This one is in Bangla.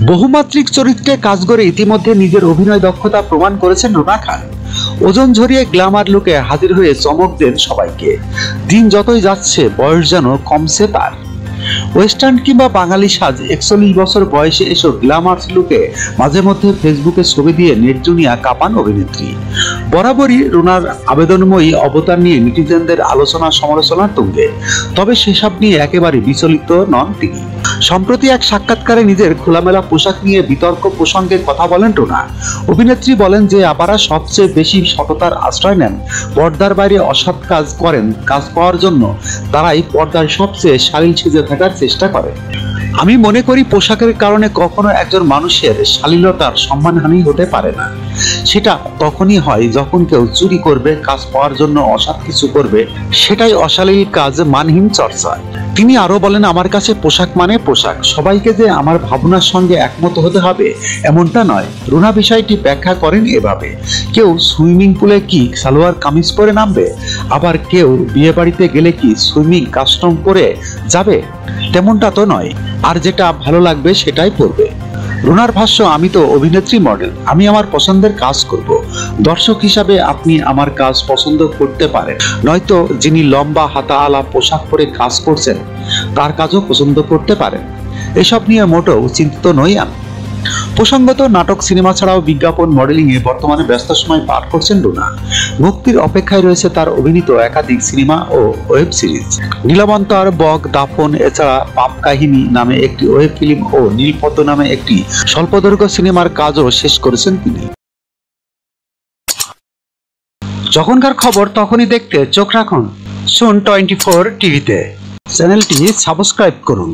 বহুমাত্রিক চরিত্রে কাজ করে ইতিমধ্যে নিজের অভিনয় দক্ষতা প্রমাণ করেছেন রুনা খান। ওজন ঝরিয়ে গ্ল্যামার লুকে হাজির হয়ে চমক দেন সবাইকে। দিন যতই যাচ্ছে বয়স যেন কমছে তার। ওয়েস্টার্ন কিংবা বাঙালি সাজ 41 বছর বয়সে এসব গ্ল্যামার লুকে মাঝে মধ্যে ফেসবুকে ছবি দিয়ে নেট দুনিয়া কাঁপান অভিনেত্রী। বরাবরই রুনার আবেদনময়ী অবতার নিয়ে নেটিজেনদের আলোচনা সমালোচনার তুঙ্গে, তবে সেসব নিয়ে একেবারে বিচলিত নন তিনি। সম্প্রতি এক সাক্ষাৎকারে নিজের খোলামেলা পোশাক নিয়ে বিতর্ক প্রসঙ্গে কথা বলেন রুনা। অভিনেত্রী বলেন যে আপারা সবচেয়ে বেশি সততার আশ্রয় নেন, পর্দার বাইরে অসৎ কাজ করেন, কাজ পাওয়ার জন্য তারাই পর্দায় সবচেয়ে শালীন সেজে থাকার চেষ্টা করে। আমি মনে করি পোশাকের কারণে কখনো একজন মানুষের শালীনতার সম্মানহানি হতে পারে না। সেটা তখনই হয় যখন কেউ চুরি করবে, কাজ পাওয়ার জন্য অসৎ কিছু করবে, সেটাই অশালীল কাজ, মানহীন চর্চা। তিনি আরো বলেন, আমার কাছে পোশাক মানে পোশাক, সবাইকে যে আমার ভাবনার সঙ্গে একমত হতে হবে এমনটা নয়। রুনা বিষয়টি ব্যাখ্যা করেন এভাবে, কেউ সুইমিং পুলে কি সালোয়ার কামিজ পরে নামবে, আবার কেউ বিয়ে বাড়িতে গেলে কি সুইমিং কাস্টম পরে যাবে, তেমনটা তো নয়। আর যেটা ভালো লাগবে সেটাই পরবে। রুনার ভাষ্য, আমি তো অভিনেত্রী, মডেল, আমি আমার পছন্দের কাজ করব। দর্শক হিসাবে আপনি আমার কাজ পছন্দ করতে পারেন, নয়তো যিনি লম্বা হাতাওয়ালা পোশাক পরে কাজ করছেন তার কাজও পছন্দ করতে পারেন। এসব নিয়ে মোটেও চিন্তিত নই আমি। প্রসঙ্গত, নাটক, সিনেমা ছাড়াও বিজ্ঞাপন, মডেলিং এ বর্তমানে ব্যস্ত সময় পার করছেন রুনা। মুক্তির অপেক্ষায় রয়েছে তার অভিনীত একাধিক সিনেমা ও ওয়েব সিরিজ। নীলবন্তর, বক, দাফন, এছাড়া পাপ কাহিনী নামে একটি ওয়েব ফিল্ম ও নীলপদ্ম নামে একটি স্বল্পদৈর্ঘ্য সিনেমার কাজও শেষ করেছেন তিনি। যখনকার খবর তখনই দেখতে চোখ রাখুন সুন 24 টিভিতে। চ্যানেলটি সাবস্ক্রাইব করুন।